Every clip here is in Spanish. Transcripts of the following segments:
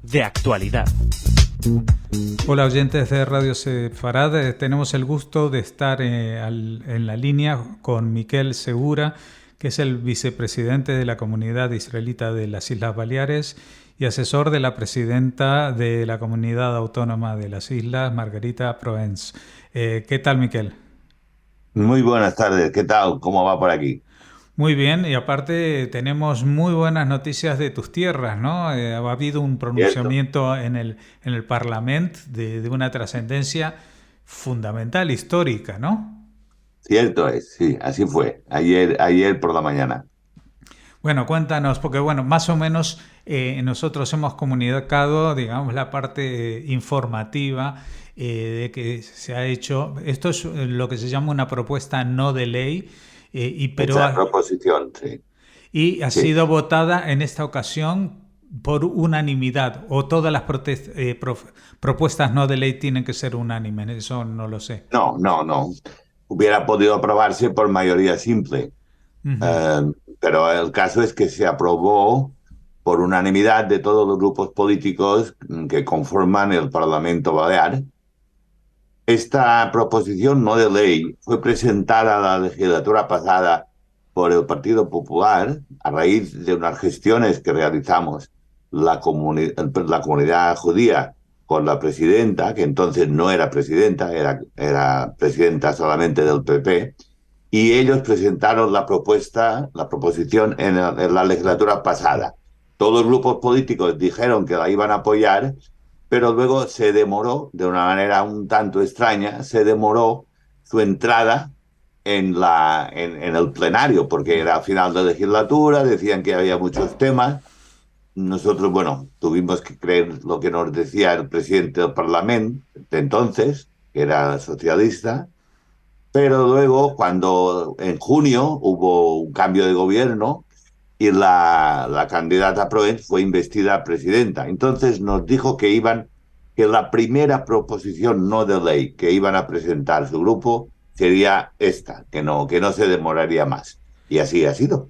De actualidad. Hola oyentes de Radio Sefarad, tenemos el gusto de estar en la línea con Miquel Segura, que es el vicepresidente de la Comunidad Israelita de las Islas Baleares y asesor de la presidenta de la Comunidad Autónoma de las Islas, Margarita Proens. ¿Qué tal, Miquel? Muy buenas tardes, ¿qué tal? ¿Cómo va por aquí? Muy bien, y aparte tenemos muy buenas noticias de tus tierras, ¿no? Ha habido un Cierto, pronunciamiento en el Parlamento de una trascendencia fundamental, histórica, ¿no? cierto es, sí, así fue, ayer por la mañana. Bueno, cuéntanos, porque bueno, más o menos nosotros hemos comunicado, digamos, la parte informativa de que se ha hecho. Esto es lo que se llama una propuesta no de ley, pero Esa proposición, sí, y ha sí. sido votada en esta ocasión por unanimidad, o todas las propuestas no de ley tienen que ser unánimes, eso no lo sé. No. Hubiera podido aprobarse por mayoría simple, Ujú. eh, pero el caso es que se aprobó por unanimidad de todos los grupos políticos que conforman el Parlamento Balear. Esta proposición no de ley fue presentada a la legislatura pasada por el Partido Popular a raíz de unas gestiones que realizamos la comunidad judía con la presidenta, que entonces no era presidenta, era presidenta solamente del PP, y ellos presentaron la proposición en la legislatura pasada. Todos los grupos políticos dijeron que la iban a apoyar, pero luego se demoró, de una manera un tanto extraña, se demoró su entrada en el plenario, porque era final de legislatura, decían que había muchos temas. Nosotros, bueno, tuvimos que creer lo que nos decía el presidente del Parlamento de entonces, que era socialista, pero luego, cuando en junio hubo un cambio de gobierno y la candidata Proenz fue investida presidenta, entonces nos dijo que la primera proposición no de ley que iban a presentar su grupo sería esta, que no se demoraría más. Y así ha sido.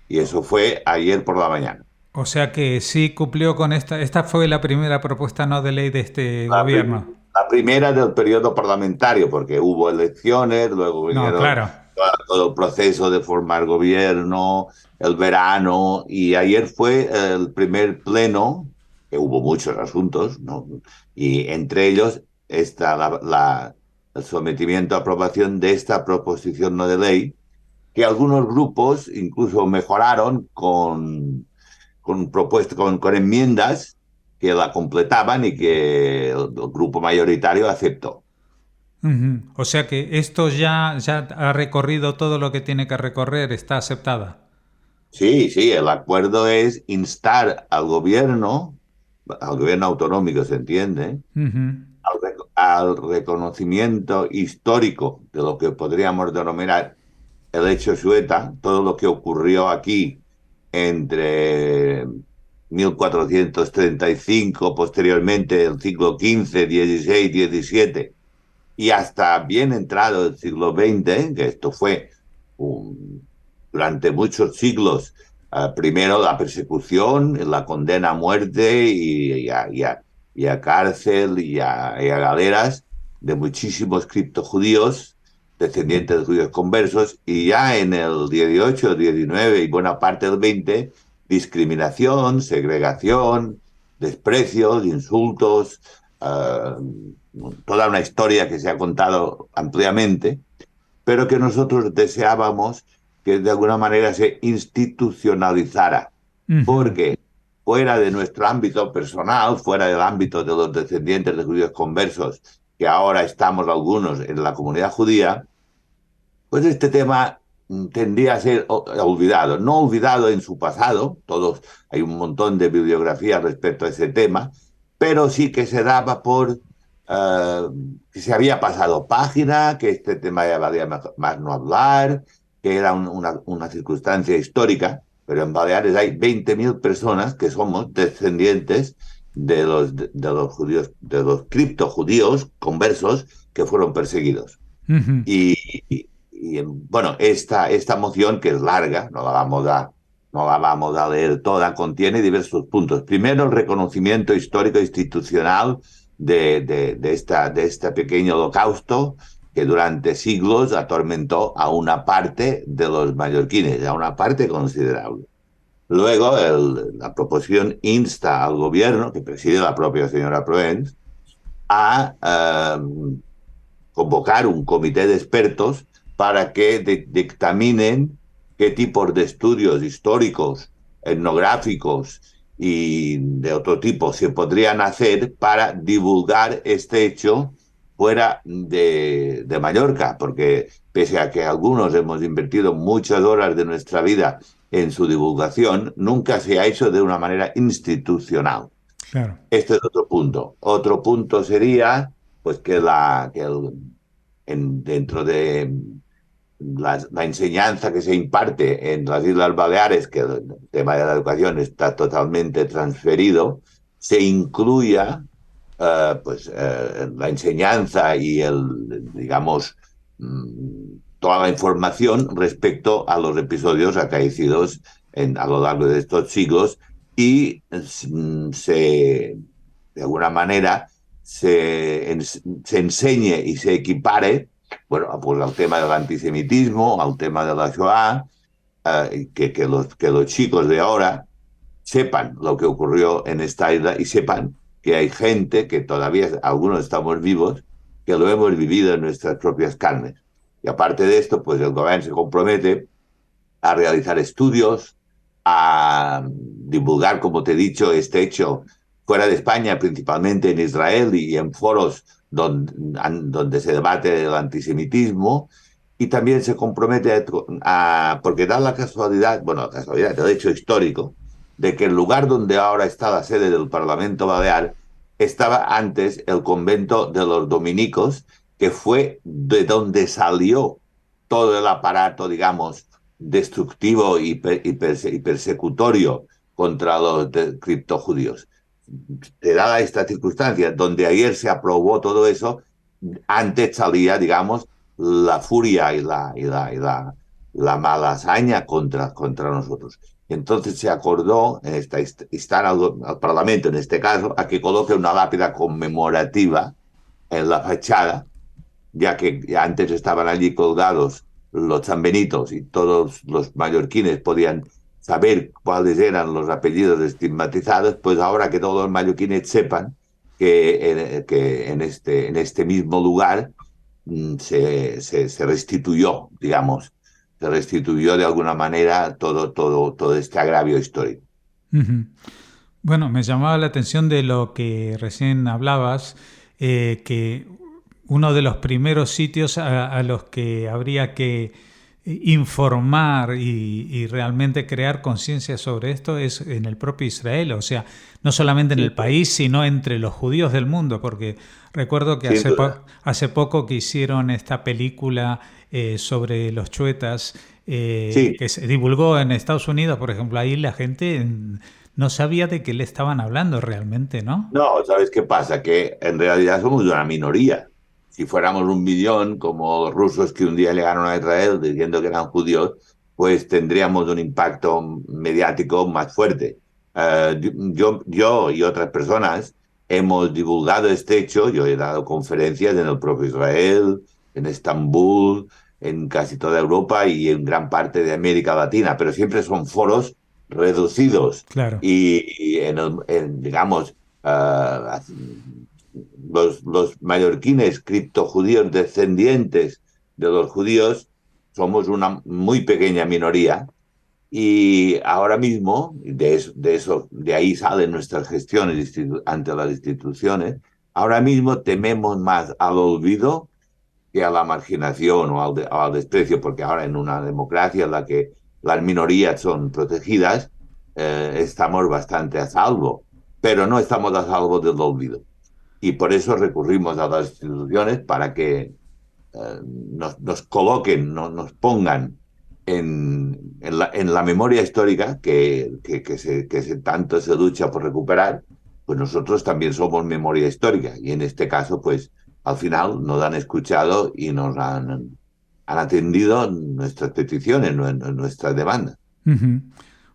Y eso fue ayer por la mañana. O sea que sí cumplió con esta fue la primera propuesta no de ley de este La, prim- gobierno. la primera del periodo parlamentario, porque hubo elecciones, luego No, vinieron claro. todo el proceso de formar gobierno, el verano, y ayer fue el primer pleno, que hubo muchos asuntos, ¿no? Y entre ellos está el sometimiento a aprobación de esta proposición no de ley, que algunos grupos incluso mejoraron con enmiendas que la completaban y que el grupo mayoritario aceptó. Ujú. O sea que esto ya ha recorrido todo lo que tiene que recorrer, está aceptada. Sí, el acuerdo es instar al gobierno autonómico, se entiende, Ujú. al reconocimiento histórico de lo que podríamos denominar el hecho Sueta, todo lo que ocurrió aquí entre 1435, posteriormente el siglo XV, XVI, XVII, y hasta bien entrado el siglo XX, que esto fue durante muchos siglos, primero la persecución, la condena a muerte y a cárcel y a galeras de muchísimos criptojudíos, descendientes de judíos conversos, y ya en el 18, 19 y buena parte del 20, discriminación, segregación, desprecios, insultos, toda una historia que se ha contado ampliamente, pero que nosotros deseábamos que de alguna manera se institucionalizara, Ujú. porque fuera de nuestro ámbito personal, fuera del ámbito de los descendientes de judíos conversos, que ahora estamos algunos en la comunidad judía, pues este tema tendría a ser olvidado. No olvidado en su pasado, hay un montón de bibliografía respecto a ese tema, pero sí que se daba por que se había pasado página, que este tema ya valía más no hablar, que era una circunstancia histórica, pero en Baleares hay 20.000 personas que somos descendientes de los judíos, de los criptojudíos conversos que fueron perseguidos. Ujú. Y bueno, esta moción, que es larga, no la vamos a no la vamos a leer toda, contiene diversos puntos. Primero, el reconocimiento histórico e institucional de este pequeño holocausto que durante siglos atormentó a una parte de los mallorquines, a una parte considerable. Luego, la proposición insta al gobierno, que preside la propia señora Proens, a convocar un comité de expertos para que dictaminen qué tipos de estudios históricos, etnográficos y de otro tipo se podrían hacer para divulgar este hecho fuera de Mallorca, porque pese a que algunos hemos invertido muchas horas de nuestra vida en su divulgación, nunca se ha hecho de una manera institucional. Claro. Este es otro punto. Otro punto sería pues dentro de la enseñanza que se imparte en las Islas Baleares, que el tema de la educación está totalmente transferido, se incluya la enseñanza y digamos, toda la información respecto a los episodios acaecidos a lo largo de estos siglos y de alguna manera se enseñe y se equipare, bueno, pues al tema del antisemitismo, al tema de la Shoah, que los chicos de ahora sepan lo que ocurrió en esta isla y sepan que hay gente que todavía, algunos estamos vivos, que lo hemos vivido en nuestras propias carnes. Y aparte de esto, pues el gobierno se compromete a realizar estudios, a divulgar, como te he dicho, este hecho fuera de España, principalmente en Israel y en foros donde se debate el antisemitismo, y también se compromete porque da la casualidad, el hecho histórico, de que el lugar donde ahora está la sede del Parlamento Balear estaba antes el convento de los dominicos, que fue de donde salió todo el aparato, digamos, destructivo y persecutorio contra los criptojudíos. Dada esta circunstancia, donde ayer se aprobó todo eso, antes salía, digamos, la furia y la mala hazaña contra nosotros. Entonces se acordó instar al Parlamento, en este caso, a que coloque una lápida conmemorativa en la fachada, ya que antes estaban allí colgados los sanbenitos y todos los mallorquines podían saber cuáles eran los apellidos estigmatizados, pues ahora que todos los mallorquines sepan que en este mismo lugar se restituyó, digamos, se restituyó de alguna manera todo este agravio histórico. Uh-huh. Bueno, me llamaba la atención de lo que recién hablabas, que uno de los primeros sitios a los que habría que informar y realmente crear conciencia sobre esto es en el propio Israel, o sea, no solamente en el país, sino entre los judíos del mundo, porque recuerdo que hace poco que hicieron esta película sobre los chuetas, que se divulgó en Estados Unidos, por ejemplo, ahí la gente no sabía de qué le estaban hablando realmente, ¿no? No, ¿sabes qué pasa? Que en realidad somos una minoría. Si fuéramos 1 millón, como los rusos que un día llegaron a Israel diciendo que eran judíos, pues tendríamos un impacto mediático más fuerte. Yo y otras personas hemos divulgado este hecho. Yo he dado conferencias en el propio Israel, en Estambul, en casi toda Europa y en gran parte de América Latina, pero siempre son foros reducidos. Claro. Y digamos, los mallorquines criptojudíos descendientes de los judíos somos una muy pequeña minoría y ahora mismo de ahí salen nuestras gestiones ante las instituciones. Ahora mismo tememos más al olvido que a la marginación o al desprecio, porque ahora en una democracia en la que las minorías son protegidas estamos bastante a salvo, pero no estamos a salvo del olvido. Y por eso recurrimos a las instituciones para que nos coloquen, nos pongan en la memoria histórica que tanto se lucha por recuperar. Pues nosotros también somos memoria histórica y en este caso, pues al final nos han escuchado y nos han atendido nuestras peticiones, nuestras demandas. Uh-huh.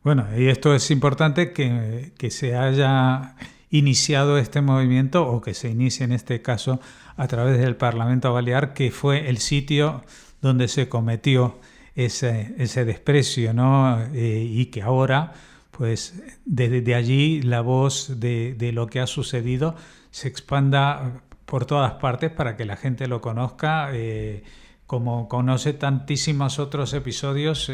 Bueno, y esto es importante que se haya iniciado este movimiento o que se inicie en este caso a través del Parlamento Balear, que fue el sitio donde se cometió ese desprecio, ¿no? Y que ahora, pues desde allí la voz de lo que ha sucedido se expanda por todas partes para que la gente lo conozca. Como conoce tantísimos otros episodios,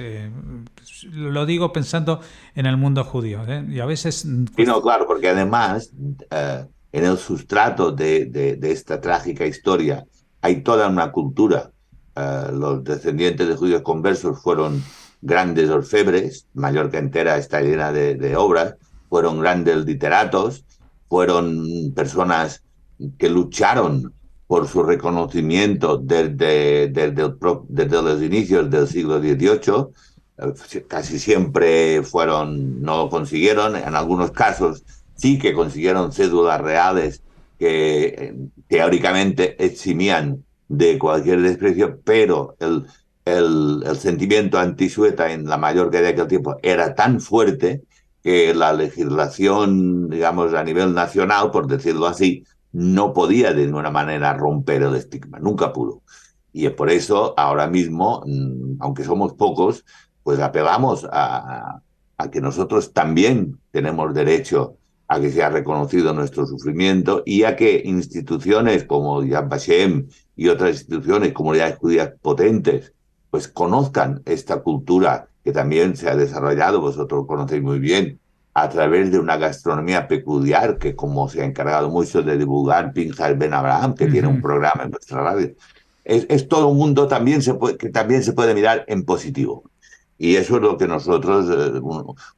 lo digo pensando en el mundo judío, ¿eh? Y a veces... Sí, no, claro, porque además en el sustrato de esta trágica historia hay toda una cultura. Los descendientes de judíos conversos fueron grandes orfebres, Mallorca entera está llena de obras, fueron grandes literatos, fueron personas que lucharon por su reconocimiento desde los inicios del siglo XVIII. Casi siempre no lo consiguieron, en algunos casos sí que consiguieron cédulas reales que teóricamente eximían de cualquier desprecio, pero el sentimiento antisueta en la Mallorca de aquel tiempo era tan fuerte que la legislación, digamos, a nivel nacional, por decirlo así, no podía de ninguna manera romper el estigma, nunca pudo. Y por eso ahora mismo, aunque somos pocos, pues apelamos a que nosotros también tenemos derecho a que sea reconocido nuestro sufrimiento y a que instituciones como Yad Vashem y otras instituciones, comunidades judías potentes, pues conozcan esta cultura que también se ha desarrollado, vosotros lo conocéis muy bien, a través de una gastronomía peculiar que, como se ha encargado mucho de divulgar Pinchas Ben Abraham, que tiene un programa en nuestra radio, es todo un mundo que también se puede mirar en positivo. Y eso es lo que nosotros,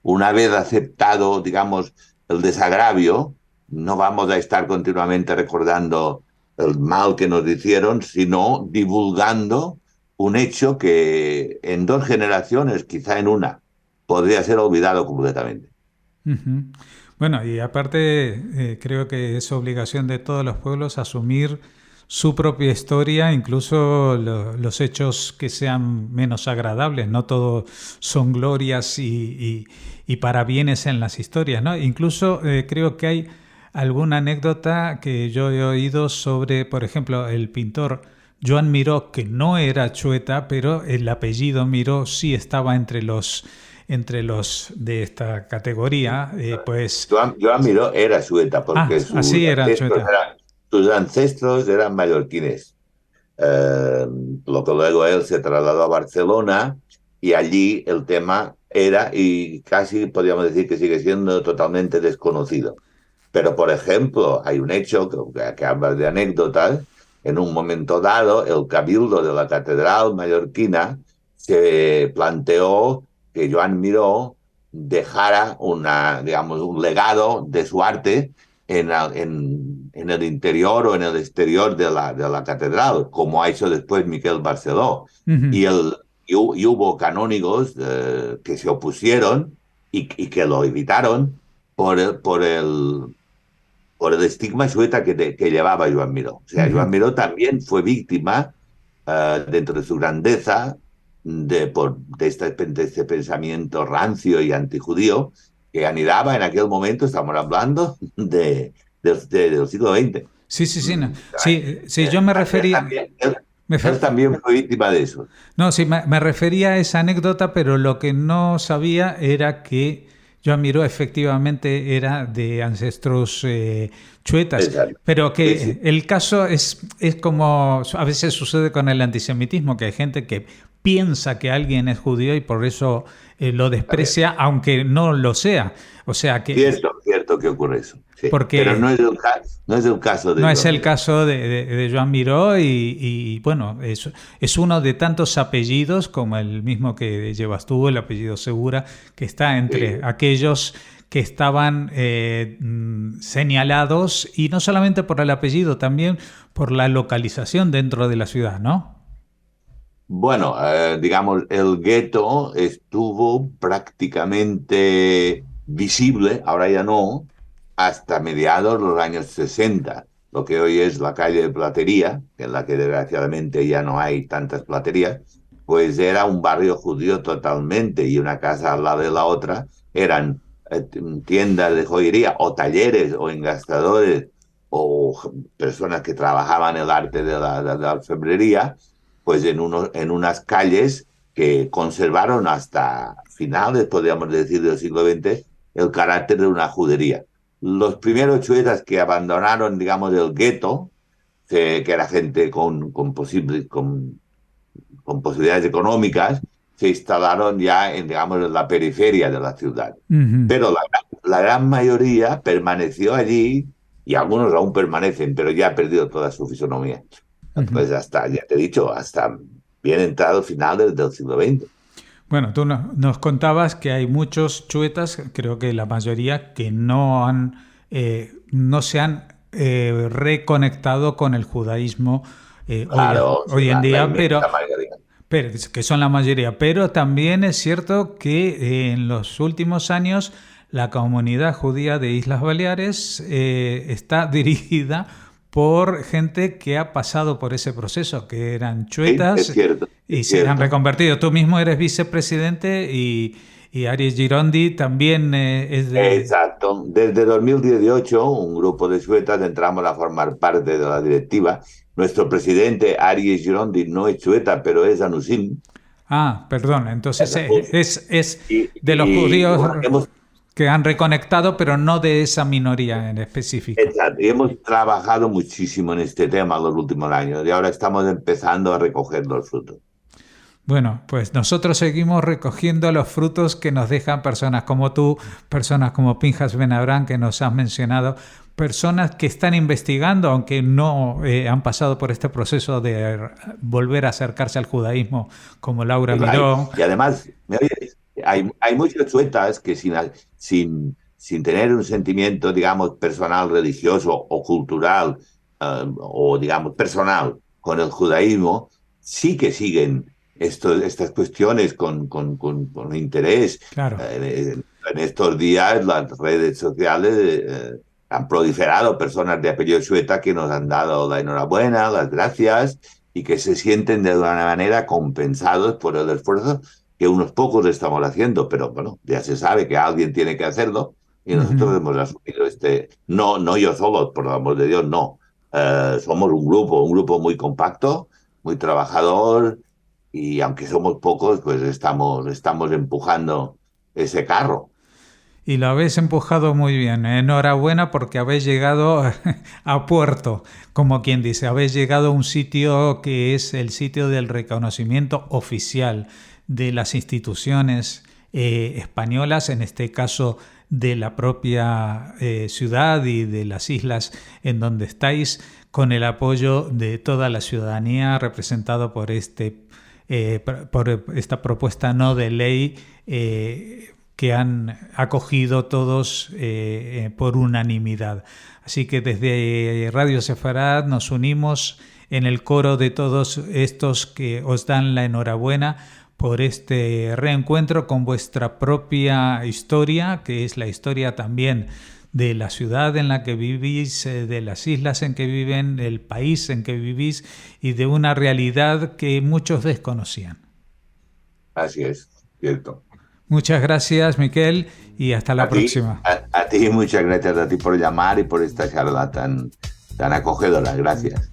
una vez aceptado, digamos, el desagravio, no vamos a estar continuamente recordando el mal que nos hicieron, sino divulgando un hecho que en 2 generaciones, quizá en una, podría ser olvidado completamente. Uh-huh. Bueno, y aparte creo que es obligación de todos los pueblos asumir su propia historia, incluso los hechos que sean menos agradables. No todo son glorias y parabienes en las historias, ¿no? Incluso creo que hay alguna anécdota que yo he oído sobre, por ejemplo, el pintor Joan Miró, que no era chueta, pero el apellido Miró sí estaba entre los de esta categoría, pues... Joan Miró era chueta porque sus ancestros eran mallorquines. Lo que luego él se trasladó a Barcelona y allí el tema era, y casi podríamos decir que sigue siendo totalmente desconocido. Pero, por ejemplo, hay un hecho que habla de anécdotas. En un momento dado, el cabildo de la catedral mallorquina se planteó que Joan Miró dejara digamos, un legado de su arte en el interior o en el exterior de la catedral, como ha hecho después Miquel Barceló. Uh-huh. Y hubo canónigos que se opusieron y que lo evitaron por el estigma chueta que llevaba Joan Miró. O sea, Joan Miró también fue víctima, dentro de su grandeza, de este pensamiento rancio y antijudío que anidaba en aquel momento. Estamos hablando del siglo XX. Sí, no. Sí, yo me refería... Él también fue víctima de eso. No, sí, me refería a esa anécdota, pero lo que no sabía era que Joan Miró efectivamente era de ancestros chuetas. Exacto. Pero que sí. El caso es como a veces sucede con el antisemitismo, que hay gente que piensa que alguien es judío y por eso lo desprecia, aunque no lo sea. O sea que... Cierto que ocurre eso. Sí. Porque pero no es el caso de no es el caso de Joan Miró y bueno, es uno de tantos apellidos como el mismo que llevas tú, el apellido Segura, que está entre aquellos que estaban señalados, y no solamente por el apellido, también por la localización dentro de la ciudad, ¿no? Bueno, digamos, el gueto estuvo prácticamente visible, ahora ya no, hasta mediados de los años 60, lo que hoy es la calle de Platería, en la que desgraciadamente ya no hay tantas platerías, pues era un barrio judío totalmente, y una casa al lado de la otra eran tiendas de joyería o talleres o engastadores o personas que trabajaban el arte de la alfebrería, pues en unas calles que conservaron hasta finales, podríamos decir, del siglo XX, el carácter de una judería. Los primeros chuetas que abandonaron, digamos, el gueto, que era gente con posibilidades económicas, se instalaron ya digamos, en la periferia de la ciudad. Uh-huh. Pero la gran mayoría permaneció allí, y algunos aún permanecen, pero ya ha perdido toda su fisonomía. Pues hasta, ya te he dicho, hasta bien entrado finales del siglo XX. Bueno, tú nos contabas que hay muchos chuetas, creo que la mayoría, que no se han reconectado con el judaísmo Claro, hoy en día, pero mayoría. que son la mayoría. Pero también es cierto que en los últimos años la comunidad judía de Islas Baleares está dirigida por gente que ha pasado por ese proceso, que eran chuetas, sí, es cierto, y se han reconvertido. Tú mismo eres vicepresidente y Aries Girondi también es de... Exacto. Desde 2018, un grupo de chuetas entramos a formar parte de la directiva. Nuestro presidente, Aries Girondi, no es chueta, pero es anusim. Ah, perdón. Entonces es de los judíos que han reconectado, pero no de esa minoría en específico. Exacto. Y hemos trabajado muchísimo en este tema los últimos años y ahora estamos empezando a recoger los frutos. Bueno, pues nosotros seguimos recogiendo los frutos que nos dejan personas como tú, personas como Pinjas Ben Abraham, que nos has mencionado, personas que están investigando, aunque no han pasado por este proceso de volver a acercarse al judaísmo, como Laura Miró. Y además, ¿me oyes? Hay muchos chuetas que sin tener un sentimiento, digamos, personal, religioso o cultural, o digamos, personal con el judaísmo, sí que siguen estas cuestiones con interés. Claro. En estos días las redes sociales han proliferado personas de apellido chueta que nos han dado la enhorabuena, las gracias, y que se sienten de alguna manera compensados por el esfuerzo que unos pocos estamos haciendo, pero bueno, ya se sabe que alguien tiene que hacerlo y nosotros hemos asumido no yo solo, por el amor de Dios, no. Somos un grupo muy compacto, muy trabajador, y aunque somos pocos, pues estamos empujando ese carro. Y lo habéis empujado muy bien. Enhorabuena porque habéis llegado a puerto, como quien dice. Habéis llegado a un sitio que es el sitio del reconocimiento oficial de las instituciones españolas, en este caso de la propia ciudad y de las islas en donde estáis, con el apoyo de toda la ciudadanía representado por por esta propuesta no de ley que han acogido todos por unanimidad. Así que desde Radio Sefarad nos unimos en el coro de todos estos que os dan la enhorabuena por este reencuentro con vuestra propia historia, que es la historia también de la ciudad en la que vivís, de las islas en que viven, del país en que vivís y de una realidad que muchos desconocían. Así es, cierto. Muchas gracias, Miquel, y hasta la próxima. A ti, muchas gracias a ti por llamar y por esta charla tan acogedora. Gracias.